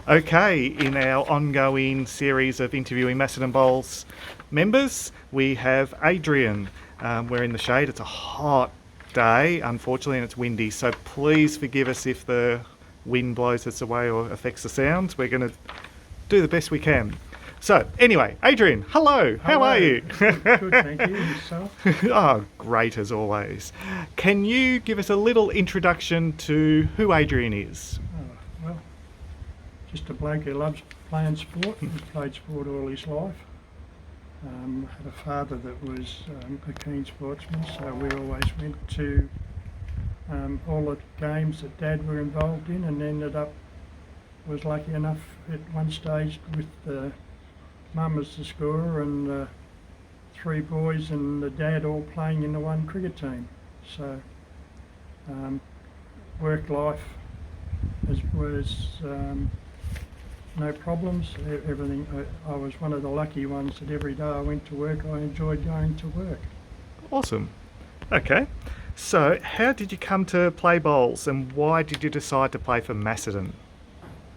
Okay, in our ongoing series of interviewing Macedon Bowls members, we have Adrian. We're in the shade. It's a hot day, unfortunately, and it's windy, so please forgive us if the wind blows us away or affects the sound. We're going to do the best we can. So, anyway, Adrian, hello. How are you? Good, thank you. Yourself? Oh, great as always. Can you give us a little introduction to who Adrian is? Well, just a bloke who loves playing sport. He's played sport all his life. Had a father that was a keen sportsman, so we always went to all the games that Dad were involved in, and was lucky enough at one stage with Mum as the scorer and three boys and the dad all playing in the one cricket team. So work life was no problems. Everything. I was one of the lucky ones that every day I went to work, I enjoyed going to work. Awesome. Okay. So, how did you come to play bowls and why did you decide to play for Macedon?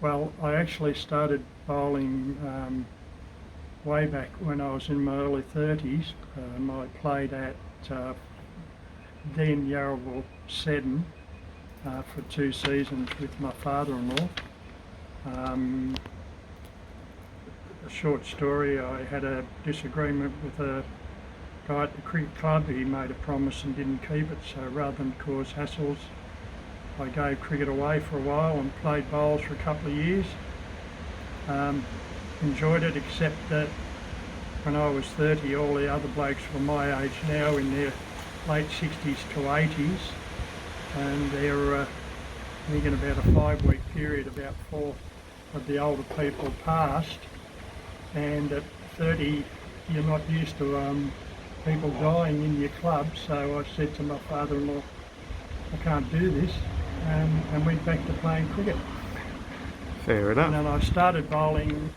Well, I actually started bowling way back when I was in my early 30s. I played at then Yarraville Macedon for 2 seasons with my father-in-law. A short story, I had a disagreement with a guy at the cricket club. He made a promise and didn't keep it, so rather than cause hassles, I gave cricket away for a while and played bowls for a couple of years. Enjoyed it, except that when I was 30, all the other blokes were my age now, in their late 60s to 80s, and they're, I think in about a 5-week period, about 4 of the older people passed, and at 30 you're not used to people dying in your club, so I said to my father-in-law, I can't do this, and went back to playing cricket. Fair enough. And then I started bowling.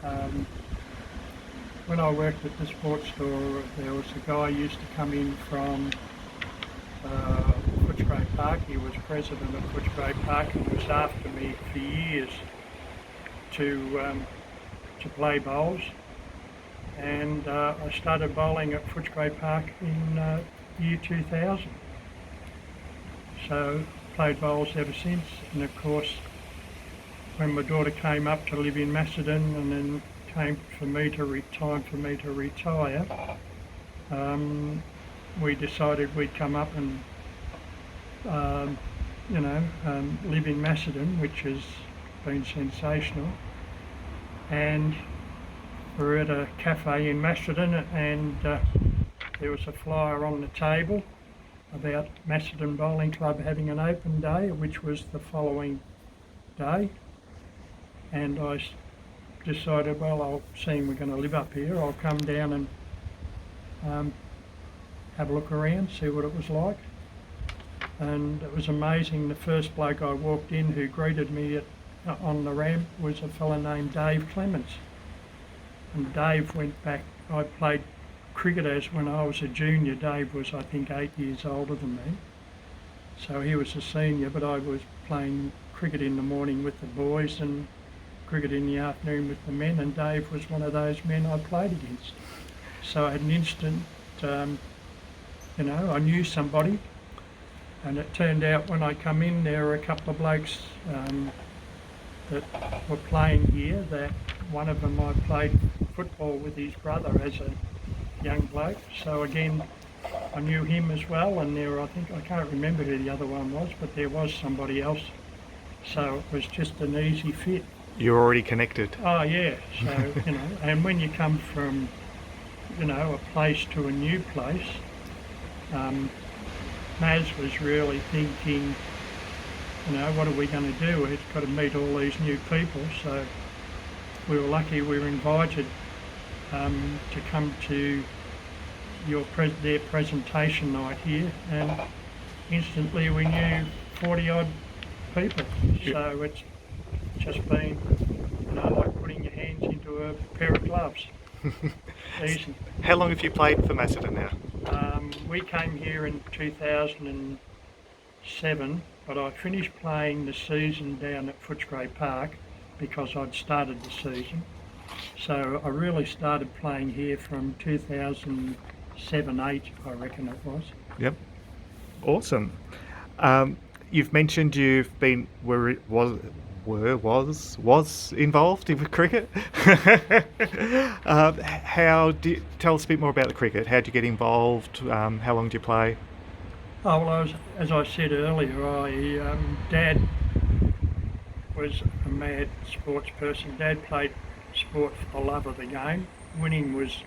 When I worked at the sports store, there was a guy who used to come in from Footscray Park. He was president of Footscray Park and was after me for years to play bowls. And I started bowling at Footscray Park in year 2000. So played bowls ever since, and of course when my daughter came up to live in Macedon and then came time for me to retire, we decided we'd come up and live in Macedon, which has been sensational. And we're at a cafe in Macedon, and there was a flyer on the table about Macedon Bowling Club having an open day, which was the following day. And I decided, well, seeing we're going to live up here, I'll come down and have a look around, see what it was like. And it was amazing. The first bloke I walked in who greeted me on the ramp was a fella named Dave Clements. And Dave went back, I played cricket as when I was a junior. Dave was, I think, 8 years older than me. So he was a senior, but I was playing cricket in the morning with the boys and cricket in the afternoon with the men, and Dave was one of those men I played against. So I had an instant, I knew somebody, and it turned out when I come in there were a couple of blokes that were playing here, that one of them I played football with his brother as a young bloke, so again I knew him as well, and there were, I can't remember who the other one was, but there was somebody else, so it was just an easy fit. You're already connected. Oh yeah, so and when you come from a place to a new place, Maz was really thinking, what are we going to do? We've got to meet all these new people, so we were lucky we were invited to come to their presentation night here, and instantly we knew 40 odd people. So it's just been, like putting your hands into a pair of gloves. Easy. How long have you played for Macedon now? We came here in 2007, but I finished playing the season down at Footscray Park because I'd started the season. So I really started playing here from 2007-8, I reckon it was. Yep. Awesome. You've mentioned you've been was involved in cricket. Tell us a bit more about the cricket? How did you get involved? How long do you play? Oh, well, as I said earlier, Dad was a mad sports person. Dad played sport for the love of the game. Winning was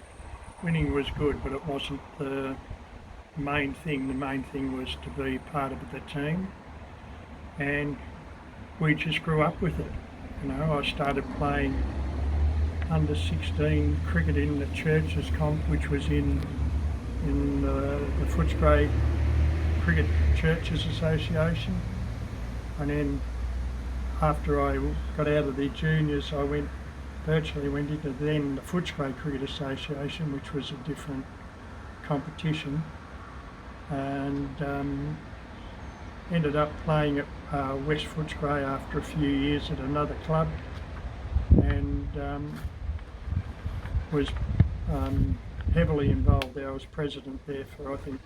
good, but it wasn't the main thing. The main thing was to be part of the team, and we just grew up with it. I started playing under 16 cricket in the Churches comp, which was in the Footscray Cricket Churches Association, and then after I got out of the juniors, I virtually went into then the Footscray Cricket Association, which was a different competition, and ended up playing at West Footscray after a few years at another club, and was heavily involved there. I was president there for I think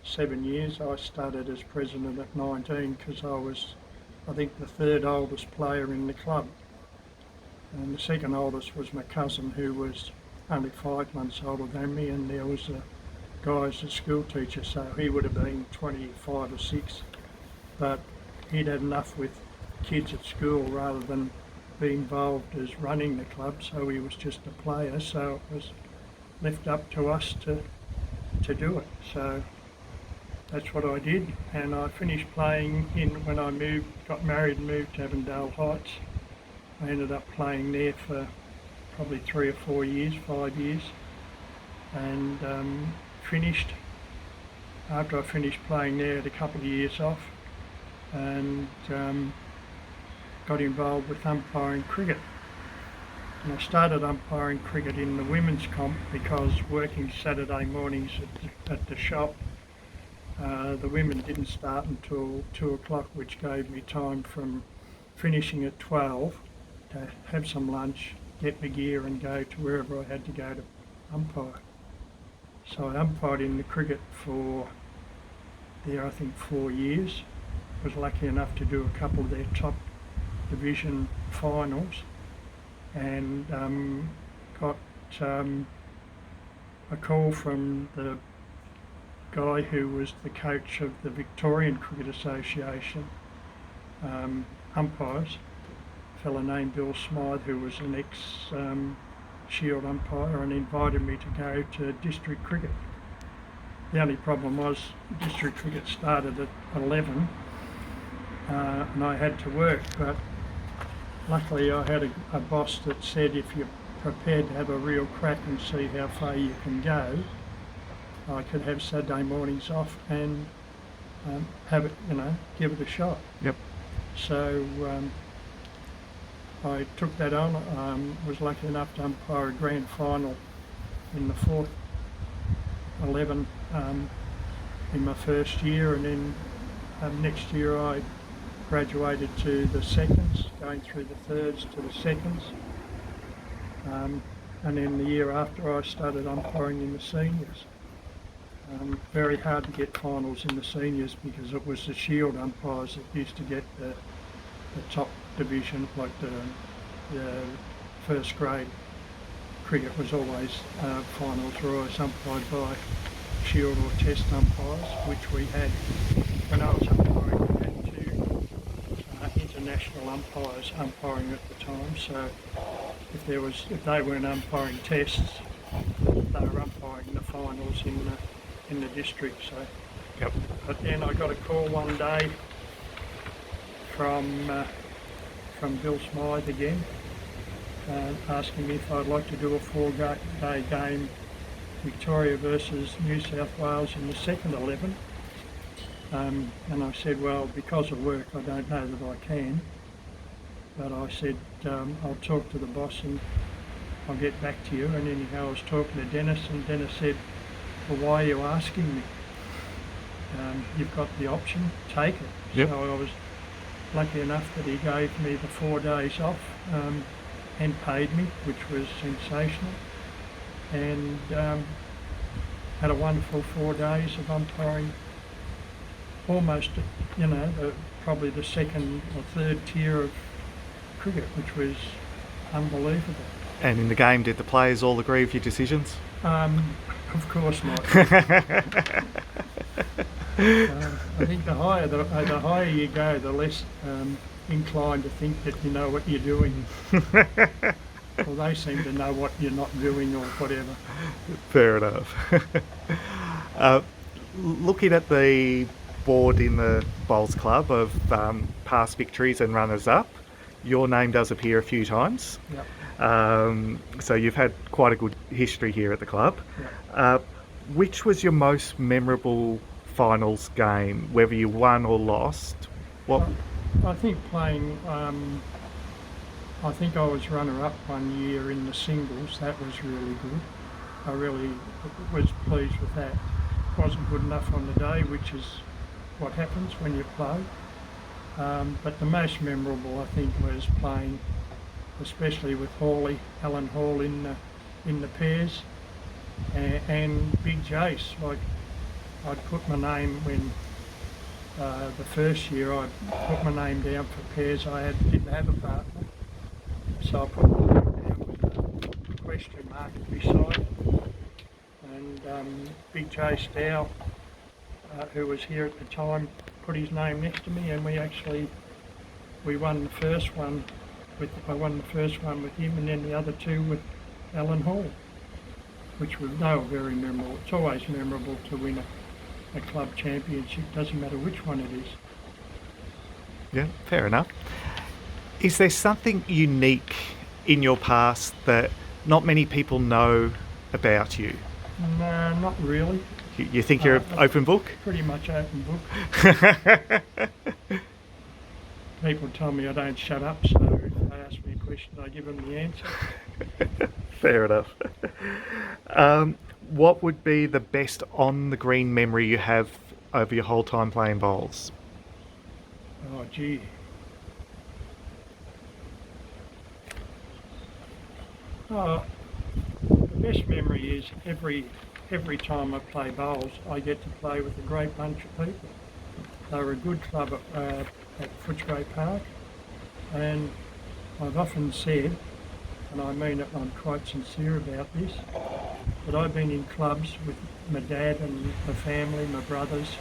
7 years. I started as president at 19 because I was, I think, the third oldest player in the club, and the second oldest was my cousin, who was only 5 months older than me, and there was a guy as a school teacher, so he would have been 25 or 6, but he'd had enough with kids at school rather than be involved as running the club, so he was just a player, so it was left up to us to do it. So that's what I did, and I finished playing when I got married and moved to Avondale Heights. I ended up playing there for probably 3 or 4 years, 5 years, and after I finished playing there, I had a couple of years off, and got involved with umpiring cricket. And I started umpiring cricket in the women's comp because working Saturday mornings at the shop, the women didn't start until 2 o'clock, which gave me time from finishing at 12 to have some lunch, get my gear and go to wherever I had to go to umpire. So I umpired in the cricket for I think 4 years. Was lucky enough to do a couple of their top division finals, and got a call from the guy who was the coach of the Victorian Cricket Association umpires, a fellow named Bill Smythe, who was an ex-Shield umpire, and invited me to go to district cricket. The only problem was district cricket started at 11, and I had to work, but luckily I had a boss that said if you're prepared to have a real crack and see how far you can go, I could have Saturday mornings off and have it, give it a shot. Yep. So I took that on. Was lucky enough to umpire a grand final in the 4th 11 in my first year, and then next year I graduated to the seconds, going through the thirds to the seconds, and then the year after I started umpiring in the seniors. Very hard to get finals in the seniors because it was the Shield umpires that used to get the top division, like the first grade cricket was always finals were always umpired by Shield or Test umpires, which we had when I was umpiring. We had 2 international umpires umpiring at the time, so if they weren't umpiring tests, they were umpiring the finals in the district. So, yep. But then I got a call one day from Bill Smythe again, asking me if I'd like to do a 4-day game, Victoria versus New South Wales in the second 11. And I said, well, because of work, I don't know that I can. But I said, I'll talk to the boss and I'll get back to you. And anyhow, I was talking to Dennis, and Dennis said, well, why are you asking me? You've got the option, take it. Yep. So lucky enough that he gave me the 4 days off and paid me, which was sensational. And had a wonderful 4 days of umpiring, almost, probably the second or third tier of cricket, which was unbelievable. And in the game, did the players all agree with your decisions? Of course not. I think the higher you go, the less inclined to think that you know what you're doing. Well, they seem to know what you're not doing or whatever. Fair enough. Looking at the board in the Bowls Club of past victories and runners-up, your name does appear a few times. Yep. So you've had quite a good history here at the club. Yep. Which was your most memorable finals game, whether you won or lost? What? I think playing, I think I was runner-up one year in the singles. That was really good. I really was pleased with that. Wasn't good enough on the day, which is what happens when you play. But the most memorable, I think, was playing, especially with Alan Hall in the pairs, and Big Jace. Like, I'd put my name when the first year I put my name down for pairs. Didn't have a partner, so I put my name down with a question mark beside it. And Big Jace Dow, who was here at the time, put his name next to me, and we won the first one. I won the first one with him, and then the other two with Alan Hall, which were very memorable. It's always memorable to win a club championship, doesn't matter which one it is. Yeah, fair enough. Is there something unique in your past that not many people know about you? No, not really. You think you're an open book? Pretty much open book. People tell me I don't shut up, so if they ask me a question, I give them the answer. Fair enough. What would be the best on-the-green memory you have over your whole time playing bowls? Oh, gee. Oh, the best memory is every time I play bowls, I get to play with a great bunch of people. They were a good club at Footscray Park, and I've often said, and I mean it, I'm quite sincere about this, that I've been in clubs with my dad and my family, my brothers,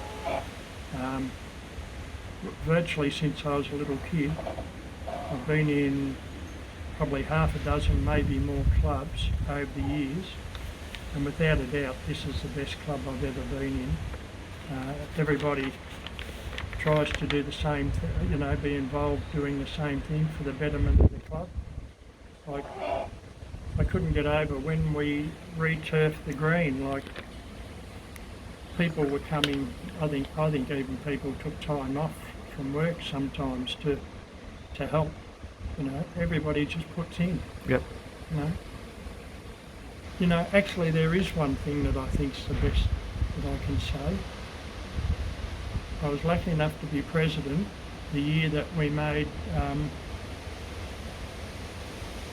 virtually since I was a little kid. I've been in probably half a dozen, maybe more clubs over the years, and without a doubt this is the best club I've ever been in. Everybody tries to do the same thing, be involved doing the same thing for the betterment of the club. Like, I couldn't get over when we re-turfed the green, like, people were coming, I think even people took time off from work sometimes to help. Everybody just puts in. Yep. Actually there is one thing that I think's the best that I can say. I was lucky enough to be president the year that we made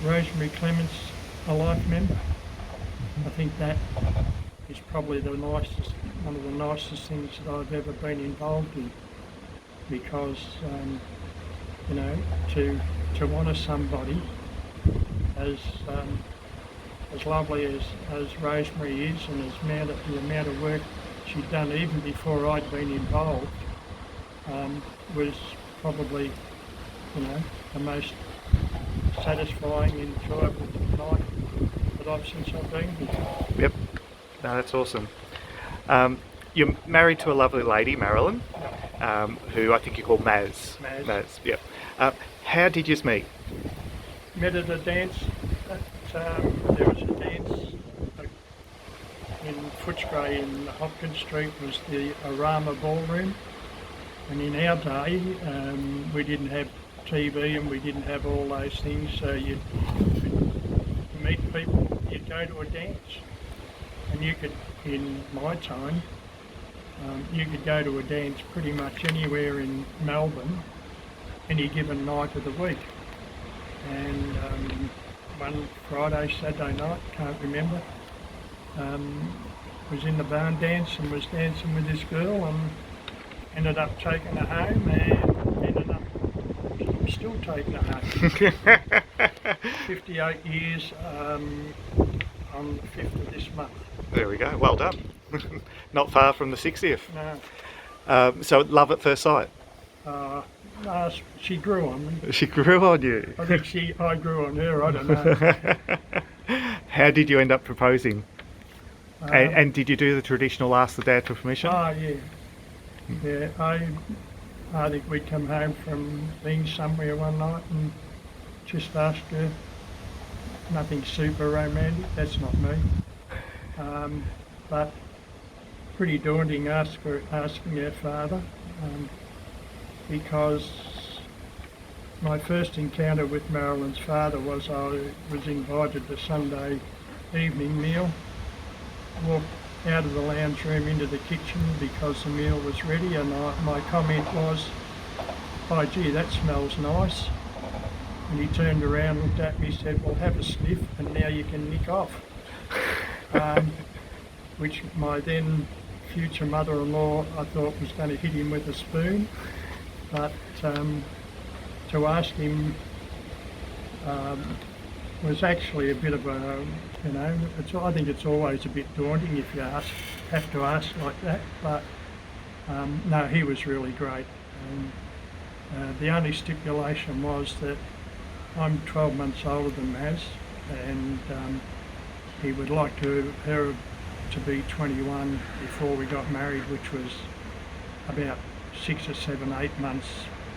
Rosemary Clements a life member. I think that is probably one of the nicest things that I've ever been involved in, because to honour somebody as lovely as Rosemary is, and the amount of work she'd done even before I'd been involved, was probably the most satisfying, enjoyable night that I've since I've been here. Yep. No, that's awesome. You're married to a lovely lady, Marilyn, who I think you call Maz. Maz. Yep. How did you meet? Met at a dance. There was a dance in Footscray in Hopkins Street, was the Arama Ballroom, and in our day we didn't have TV and we didn't have all those things, so you'd meet people, you'd go to a dance, and you could, in my time, you could go to a dance pretty much anywhere in Melbourne any given night of the week. And one Friday, Saturday night, can't remember, was in the barn dance and was dancing with this girl and ended up taking her home and ended up still taking her home. 58 years on the 5th of this month. There we go, well done. Not far from the 60th. No. So love at first sight? No, she grew on me. She grew on you? I think I grew on her, I don't know. How did you end up proposing? And did you do the traditional ask the dad for permission? Oh, yeah. Yeah, I think we'd come home from being somewhere one night and just asked her. Nothing super romantic, that's not me. But pretty daunting asking her father, because my first encounter with Marilyn's father was I was invited to Sunday evening meal. Walked out of the lounge room into the kitchen because the meal was ready, and my comment was, "Oh gee, that smells nice." And he turned around, looked at me, said, "Well, have a sniff and now you can nick off." Which my then future mother-in-law I thought was going to hit him with a spoon, but to ask him was actually a bit of a, I think it's always a bit daunting if you have to ask like that, but no, he was really great. The only stipulation was that I'm 12 months older than Maz, and he would like her to be 21 before we got married, which was about 6 or 7, 8 months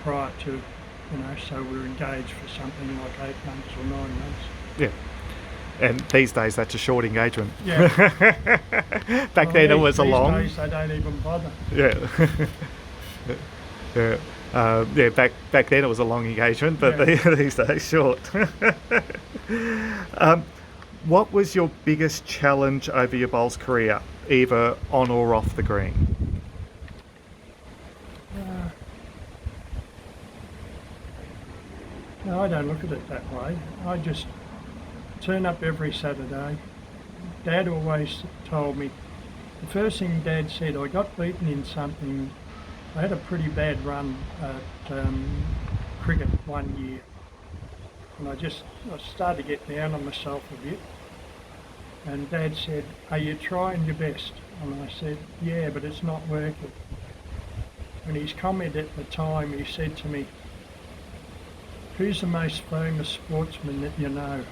prior to, so we were engaged for something like 8 months or 9 months. Yeah. And these days that's a short engagement. Yeah. Back then it was a long. These days they don't even bother. Yeah. Yeah. Back then it was a long engagement, but yeah. These days short. What was your biggest challenge over your bowls career, either on or off the green? No, I don't look at it that way. I just turn up every Saturday. Dad always told me, the first thing Dad said, I got beaten in something. I had a pretty bad run at cricket one year, and I started to get down on myself a bit. And Dad said, "Are you trying your best?" And I said, "Yeah, but it's not working." And his comment at the time, he said to me, "Who's the most famous sportsman that you know?"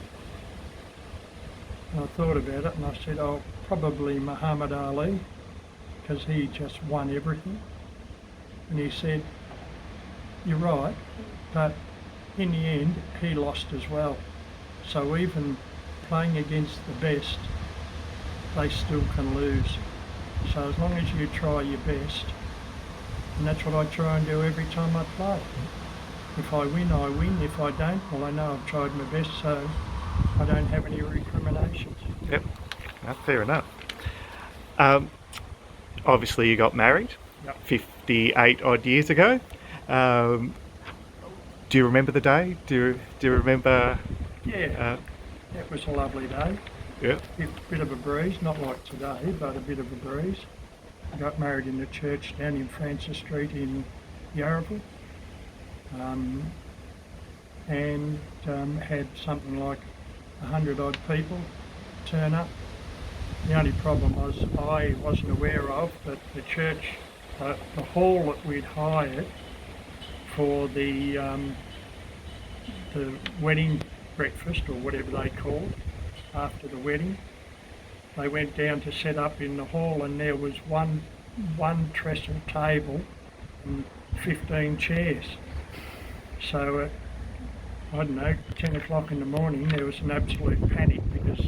And I thought about it and I said, "Oh, probably Muhammad Ali, because he just won everything." And he said, "You're right, but in the end he lost as well. So even playing against the best, they still can lose. So as long as you try your best," and that's what I try and do every time I play. If I win, I win. If I don't, well, I know I've tried my best, so I don't have any recriminations. Yep, fair enough. Obviously you got married 58 odd years ago. Do you remember the day? Do you remember? Yeah, it was a lovely day. Yeah. Bit of a breeze, not like today, but a bit of a breeze. I got married in the church down in Francis Street in Yarraville, and had something like 100 odd people turn up. The only problem was I wasn't aware of that the church, the hall that we'd hired for the wedding breakfast or whatever they called after the wedding, they went down to set up in the hall, and there was one trestle table and 15 chairs. So at, I don't know, 10 o'clock in the morning there was an absolute panic because,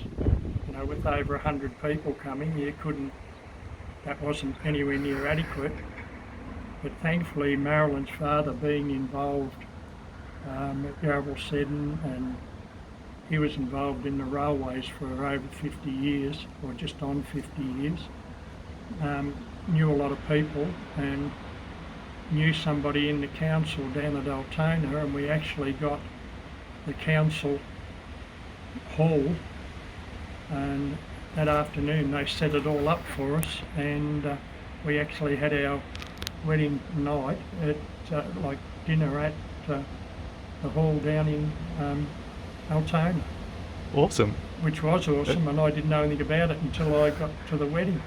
with over 100 people coming, that wasn't anywhere near adequate. But thankfully Marilyn's father being involved at Macedon, and he was involved in the railways for over 50 years, or just on 50 years, knew a lot of people, and knew somebody in the council down at Altona, and we actually got the council hall, and that afternoon they set it all up for us, and we actually had our wedding night at like dinner at the hall down in Altona, Awesome. which was awesome, and I didn't know anything about it until I got to the wedding.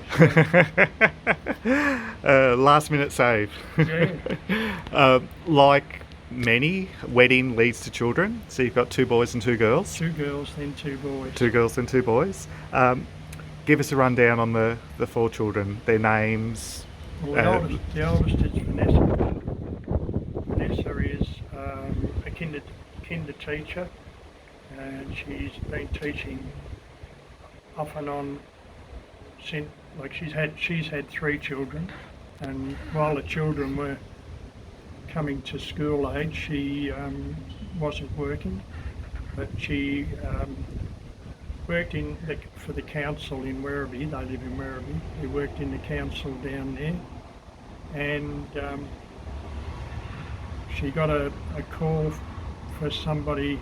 Last minute save. Yeah. Like many, wedding leads to children. So you've got 2 boys and 2 girls. 2 girls, then 2 boys. 2 girls and 2 boys. Give us a rundown on the 4 children, their names. Well, the oldest is Vanessa. Vanessa is a kinder teacher, and she's been teaching off and on since, like she's had 3 children, and while the children were coming to school age, she wasn't working, but she worked for the council in Werribee. They live in Werribee. She worked in the council down there, and she got a call for somebody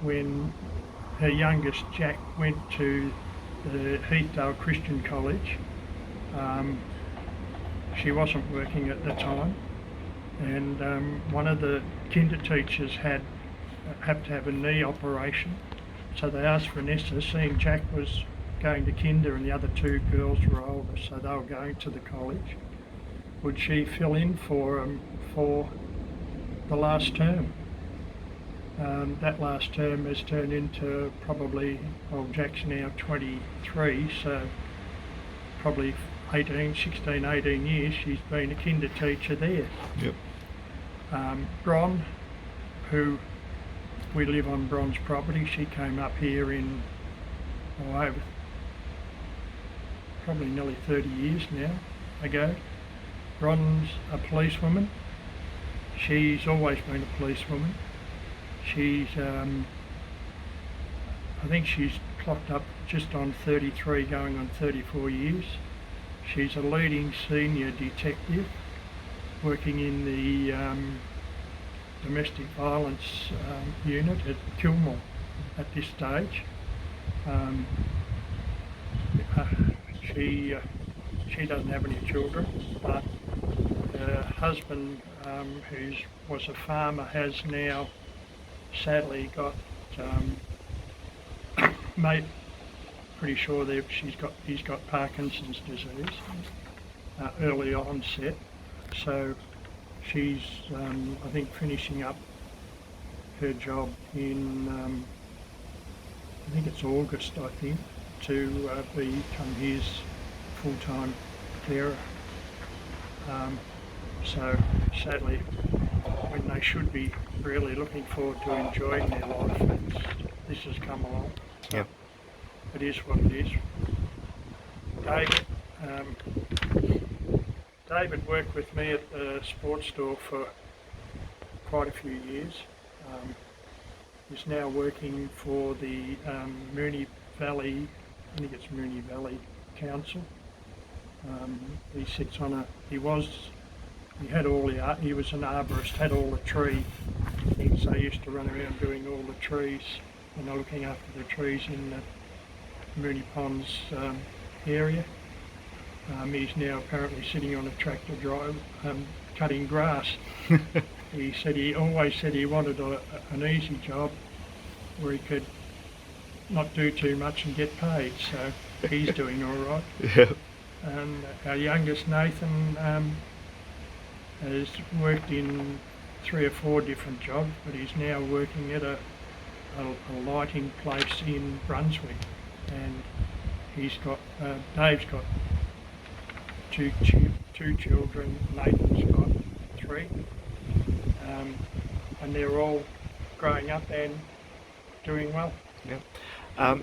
when her youngest, Jack, went to the Heathdale Christian College. She wasn't working at the time, and one of the kinder teachers had to have a knee operation, so they asked Vanessa, seeing Jack was going to kinder and the other 2 girls were older, so they were going to the college, would she fill in for the last term. That last term has turned into probably, well, Jack's now 23, so probably 16, 18 years she's been a kinder teacher there. Yep. Bron, who we live on Bron's property, she came up here in over probably nearly 30 years now ago. Bron's a policewoman. She's always been a policewoman. She's, I think she's clocked up just on 33, going on 34 years. She's a leading senior detective working in the domestic violence unit at Kilmore at this stage. She doesn't have any children, but her husband, who was a farmer, has now sadly got, pretty sure that he's got Parkinson's disease, early onset. So she's, I think, finishing up her job in, I think it's August, I think, to become his full-time carer. So sadly, when they should be really looking forward to enjoying their life, this has come along. So Yep. it is what it is. David worked with me at the sports store for quite a few years. He's now working for the Moonee Valley, I think it's Moonee Valley Council. He sits on he was an arborist, had all the tree things. So he used to run around doing all the trees, looking after the trees in the Moonee Ponds area. He's now apparently sitting on a tractor drive, cutting grass. He always said he wanted an easy job where he could not do too much and get paid, so he's doing all right. Yeah. And our youngest, Nathan, has worked in 3 or 4 different jobs, but he's now working at a lighting place in Brunswick, and Dave's got two children, Nathan's got 3, and they're all growing up and doing well. Yeah.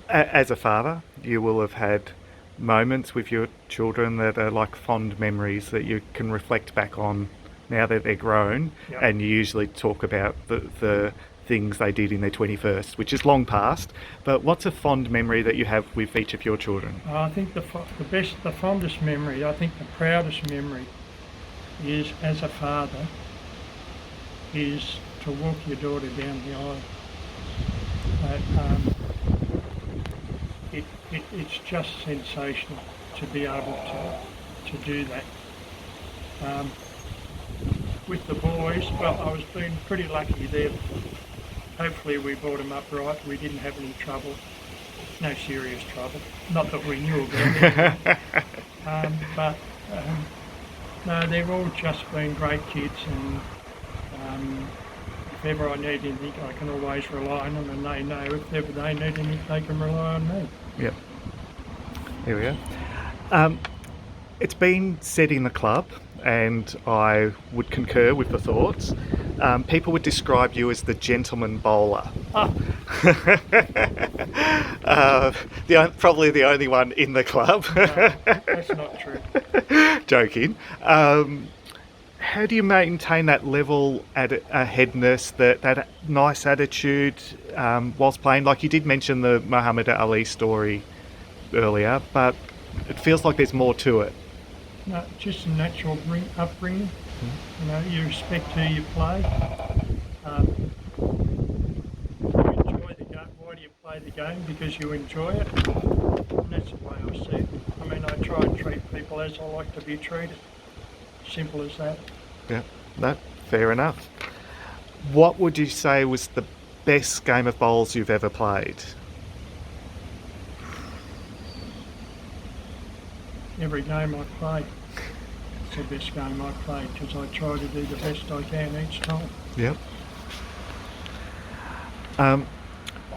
As a father, you will have had moments with your children that are like fond memories that you can reflect back on now that they're grown. Yep. And you usually talk about the things they did in their 21st, which is long past. But what's a fond memory that you have with each of your children? I think the fondest memory, I think the proudest memory is, as a father, is to walk your daughter down the aisle. It's just sensational to be able to do that. With the boys, well, I was being pretty lucky there. Hopefully we brought them up right. We didn't have any trouble, no serious trouble. Not that we knew about it. No, they've all just been great kids, and if ever I need anything, I can always rely on them, and they know if ever they need anything, they can rely on me. Yep. Here we go. It's been said in the club, and I would concur with the thoughts. People would describe you as the gentleman bowler. Probably the only one in the club. No, that's not true. Joking. How do you maintain that level headedness, that nice attitude whilst playing? Like, you did mention the Muhammad Ali story earlier, but it feels like there's more to it. No, just a natural upbringing. You know, you respect who you play. You enjoy the game. Why do you play the game? Because you enjoy it. And that's the way I see it. I mean, I try and treat people as I like to be treated. Simple as that. Yeah, no, fair enough. What would you say was the best game of bowls you've ever played? Every game I play, it's the best game I played, because I try to do the best I can each time. Yep.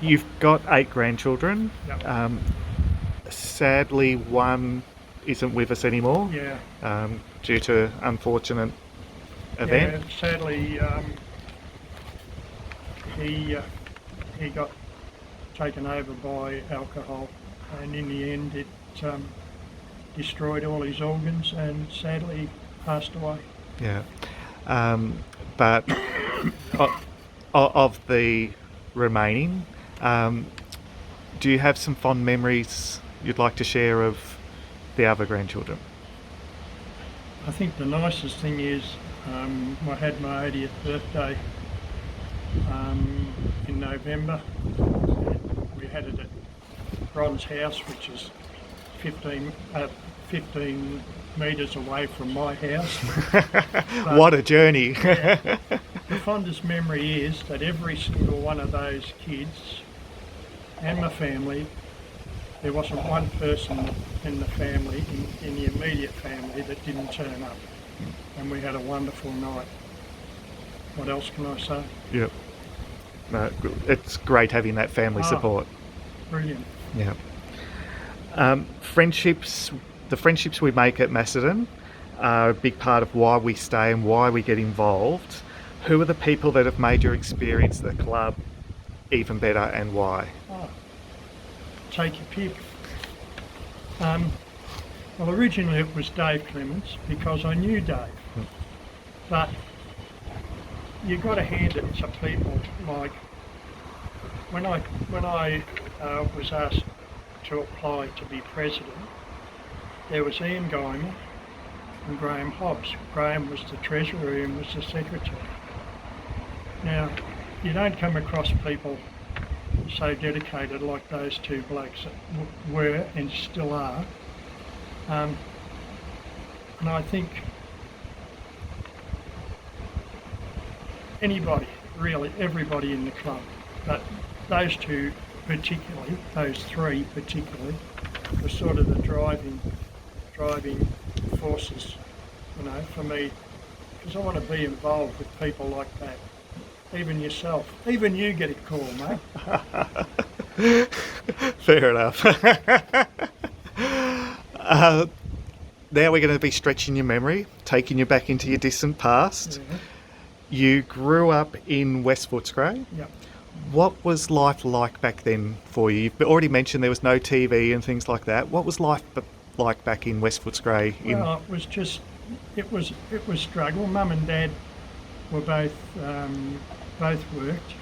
You've got 8 grandchildren. Yep. Sadly, one isn't with us anymore. Yeah. Due to unfortunate event. Yeah, sadly, he got taken over by alcohol, and in the end it destroyed all his organs, and sadly passed away. Yeah. But of the remaining, do you have some fond memories you'd like to share of the other grandchildren? I think the nicest thing is I had my 80th birthday in November. We had it at Ron's house, which is 15 metres away from my house. What a journey. Yeah, the fondest memory is that every single one of those kids and my family, there wasn't one person in the family, in the immediate family, that didn't turn up. And we had a wonderful night. What else can I say? Yep. No, it's great having that family support. Brilliant. Yeah. The friendships we make at Macedon are a big part of why we stay and why we get involved. Who are the people that have made your experience at the club even better, and why? Take your pick. Well, originally it was Dave Clements, because I knew Dave. But you got to hand it to people like, when I was asked to apply to be president, there was Ian Guymer and Graham Hobbs. Graham was the treasurer, Ian was the secretary. Now, you don't come across people so dedicated like those two blokes that were and still are. And I think anybody, really everybody in the club, but those two particularly, those three particularly, were sort of the driving forces, you know, for me, because I want to be involved with people like that. Even yourself, even you get a call, mate. Fair enough. Now we're going to be stretching your memory, taking you back into your distant past. Yeah. You grew up in West Footscray. Yep. What was life like back then for you? You've already mentioned there was no TV and things like that. What was life like back in West Footscray? Well, it was just, it was struggle. Mum and Dad were both worked,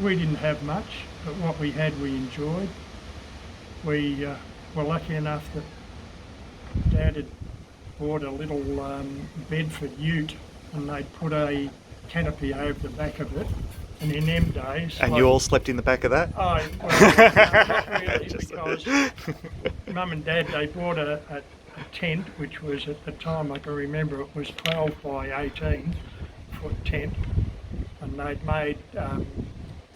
We didn't have much, but what we had we enjoyed. We were lucky enough that Dad had bought a little Bedford ute, and they'd put a canopy over the back of it. And in them days... And you all slept in the back of that? Oh, well, not really, because Mum and Dad, they bought a tent, which was at the time, I can remember, it was 12 by 18 foot tent, and they'd made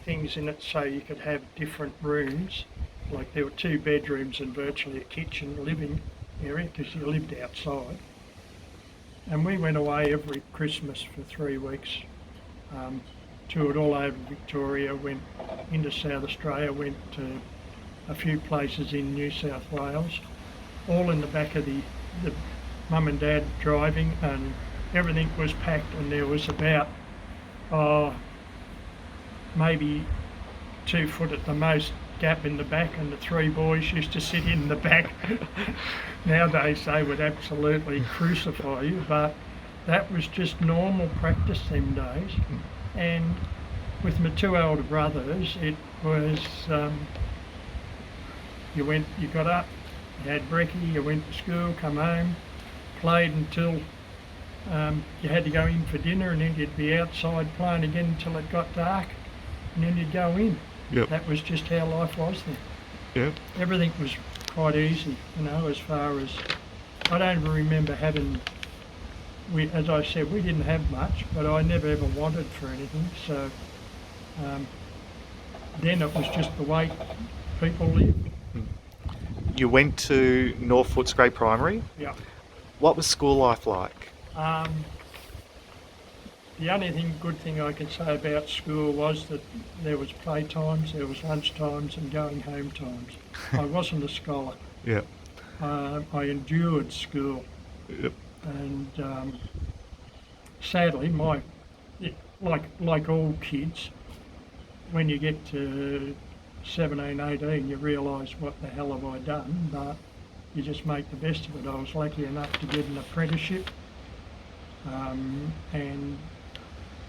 things in it so you could have different rooms. Like there were 2 bedrooms and virtually a kitchen, living area, because you lived outside. And we went away every Christmas for 3 weeks, toured all over Victoria, went into South Australia, went to a few places in New South Wales, all in the back of the Mum and Dad driving, and everything was packed, and there was about maybe 2 foot at the most gap in the back, and the 3 boys used to sit in the back. Nowadays they would absolutely crucify you, but that was just normal practice them days. And with my 2 older brothers, it was you got up, you had brekkie, you went to school, come home, played until you had to go in for dinner, and then you'd be outside playing again until it got dark, and then you'd go in. Yep. That was just how life was then. Yep. Everything was quite easy, as far as... I don't even remember having... as I said, we didn't have much, but I never ever wanted for anything, so then it was just the way people lived. You went to North Footscray Primary. Yeah. What was school life like? The only good thing I can say about school was that there was play times, there was lunch times and going home times. I wasn't a scholar. Yeah. I endured school. Yep. And sadly, like all kids, when you get to 17, 18, you realise what the hell have I done, but you just make the best of it. I was lucky enough to get an apprenticeship, and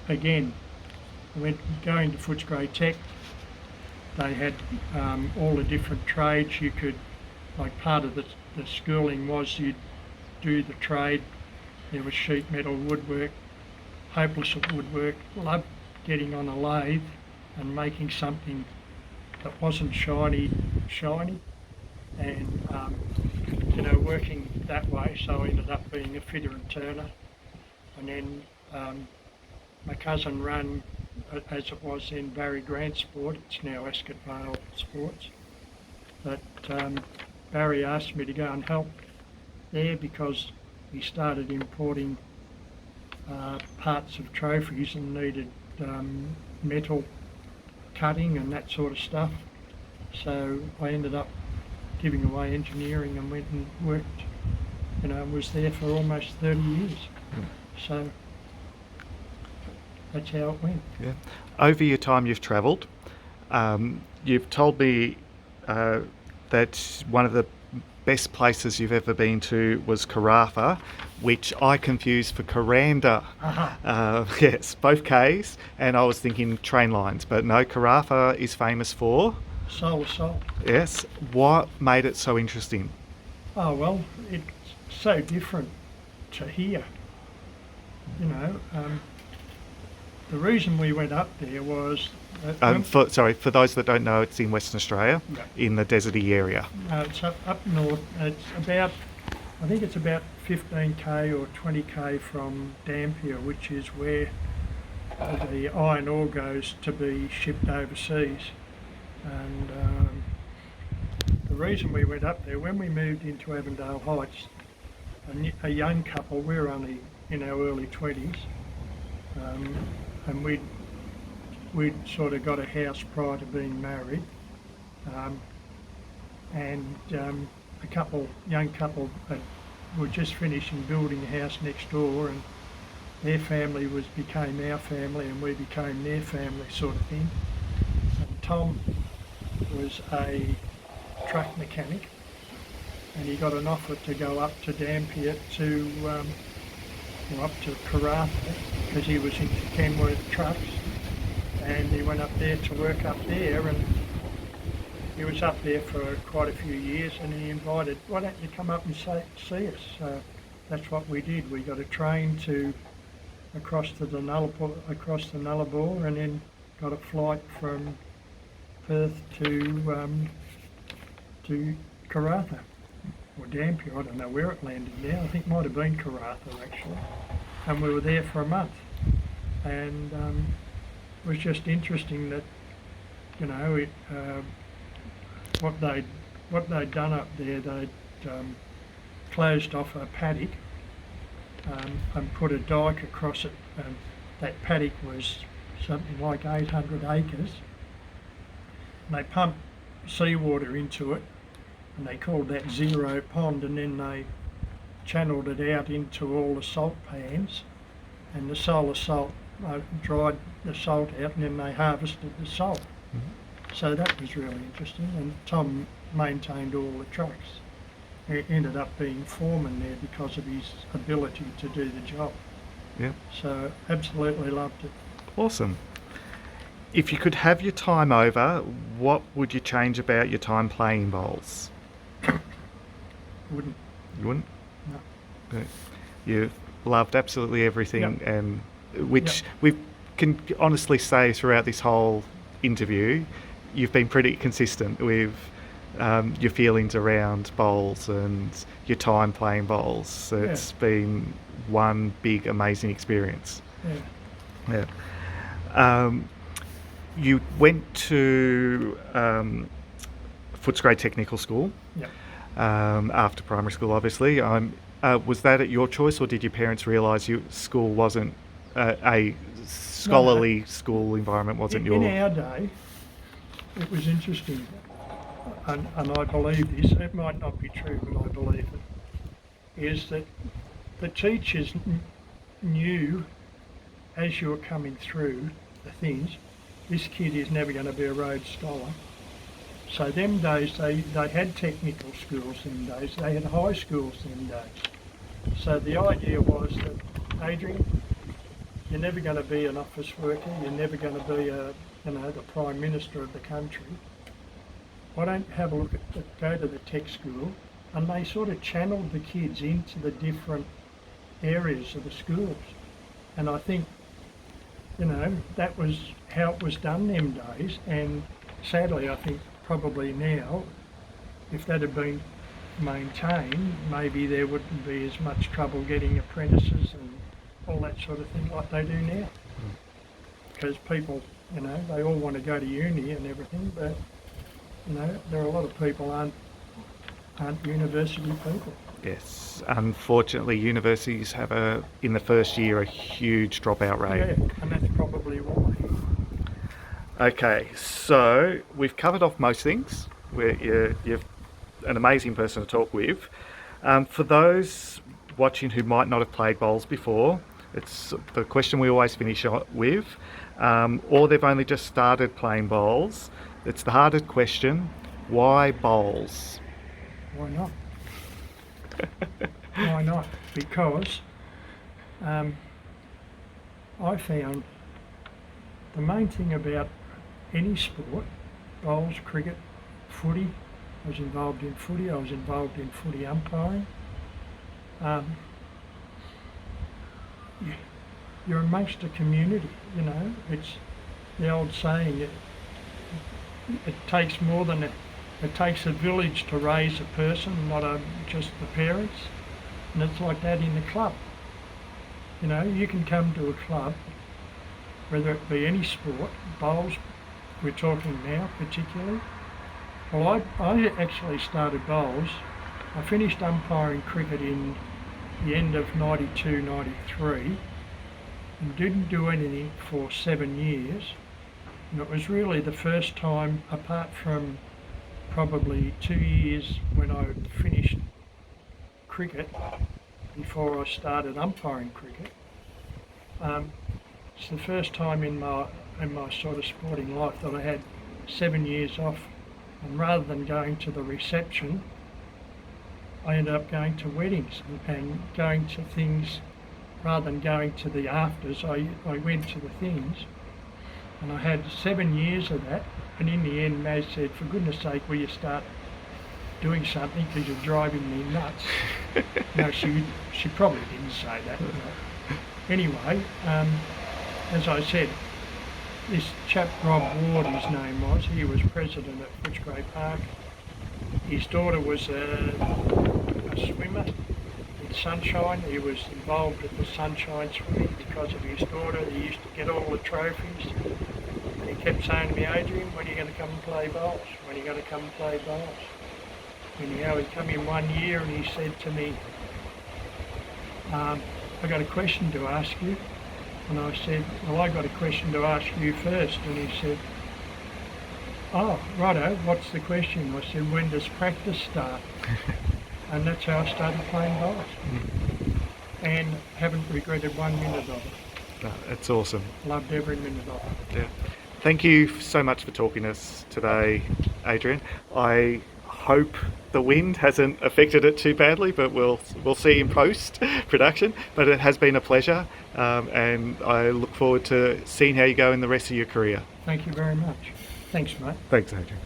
again, going to Footscray Tech, they had all the different trades you could, like part of the schooling was you'd do the trade. There was sheet metal, woodwork, hopeless at woodwork, loved getting on a lathe and making something that wasn't shiny, and working that way. So I ended up being a fitter and turner, and then my cousin ran, as it was in Barry Grant Sport, it's now Ascot Vale Sports, but Barry asked me to go and help there because he started importing parts of trophies and needed metal cutting and that sort of stuff. So I ended up giving away engineering and went and worked, and was there for almost 30 years. So that's how it went. Yeah. Over your time you've travelled, you've told me that one of the best places you've ever been to was Carafa, which I confused for Coranda. Yes, both Ks, and I was thinking train lines, but no, Carafa is famous for... Soul. Yes. What made it so interesting? Oh, well, it's so different to here. The reason we went up there was... for those that don't know, it's in Western Australia, in the deserty area. It's up north. It's about, I think it's about 15k or 20k from Dampier, which is where the iron ore goes to be shipped overseas. And the reason we went up there, when we moved into Avondale Heights, a young couple, we were only in our early 20s, and we'd sort of got a house prior to being married, and a young couple were just finishing building a house next door, and their family became our family and we became their family, sort of thing. And Tom was a truck mechanic, and he got an offer to go up to Dampier up to Carafa, because he was into Kenworth trucks. and he went up there to work up there, and he was up there for quite a few years, and he invited, why don't you come up and see us? So that's what we did. We got a train across the Nullarbor, and then got a flight from Perth to Karratha or Dampier. I don't know where it landed now. I think it might have been Karratha actually. And we were there for a month, and it was just interesting that, you know, what they'd done up there. They'd closed off a paddock and put a dike across it. And that paddock was something like 800 acres. And they pumped seawater into it, and they called that Zero Pond, and then they channeled it out into all the salt pans, and the solar salt dried the salt out, and then they harvested the salt. Mm-hmm. So that was really interesting, and Tom maintained all the trucks. He ended up being foreman there because of his ability to do the job. Yeah. So absolutely loved it. Awesome. If you could have your time over, what would you change about your time playing bowls? Wouldn't. You wouldn't? No. Okay. You've loved absolutely everything, Yep. and which we can honestly say throughout this whole interview, you've been pretty consistent with your feelings around bowls and your time playing bowls. It's been one big amazing experience. Yeah. Yeah. You went to Footscray Technical School. Yep. After primary school, obviously. Was that at your choice, or did your parents realise your school wasn't a scholarly school environment? Wasn't in our day, it was interesting, and I believe this. It might not be true, but I believe it. Is that the teachers knew as you were coming through the things, this kid is never going to be a Rhodes Scholar. So them days, they had technical schools them days, they had high schools them days. So the idea was that, Adrian, you're never going to be an office worker, you're never going to be the Prime Minister of the country. Why don't you have a look go to the tech school? And they sort of channeled the kids into the different areas of the schools. And I think, that was how it was done them days, and sadly I think probably now, if that had been maintained, maybe there wouldn't be as much trouble getting apprentices and all that sort of thing like they do now. Because people, they all want to go to uni and everything, but there are a lot of people aren't university people. Yes, unfortunately, universities have in the first year a huge dropout rate. Yeah, and that's probably why. Okay, so we've covered off most things. You're an amazing person to talk with. For those watching who might not have played bowls before, it's the question we always finish with, or they've only just started playing bowls. It's the hardest question: why bowls? Why not? Why not? Because I found the main thing about any sport, bowls, cricket, footy, I was involved in footy, I was involved in footy umpiring. You're amongst a community, it's the old saying, it takes more than it takes a village to raise a person, not just the parents. And it's like that in the club. You can come to a club, whether it be any sport, bowls, we're talking now particularly. Well, I actually started bowls. I finished umpiring cricket in the end of 92, 93 and didn't do anything for 7 years. And it was really the first time, apart from probably 2 years when I finished cricket before I started umpiring cricket. It's the first time in my sort of sporting life that I had 7 years off, and rather than going to the reception, I ended up going to weddings and going to things rather than going to the afters. I went to the things, And I had 7 years of that, and in the end Maz said, for goodness sake, will you start doing something because you're driving me nuts. No, she probably didn't say that. But anyway, as I said, this chap Rob Ward, his name was, he was president at Footscray Park. His daughter was a swimmer in Sunshine. He was involved with the Sunshine swimming because of his daughter. He used to get all the trophies. And he kept saying to me, Adrian, when are you going to come and play bowls? When are you going to come and play bowls? Anyhow, he come in one year and he said to me, I got a question to ask you. And I said, well, I got a question to ask you first. And he said, oh, righto, what's the question? I said, when does practice start? And that's how I started playing bowls. And haven't regretted 1 minute of it. No, it's awesome. Loved every minute of it. Yeah. Thank you so much for talking to us today, Adrian. I hope the wind hasn't affected it too badly, but we'll see in post production. But it has been a pleasure, and I look forward to seeing how you go in the rest of your career. Thank you very much. Thanks, mate. Thanks, Adrian.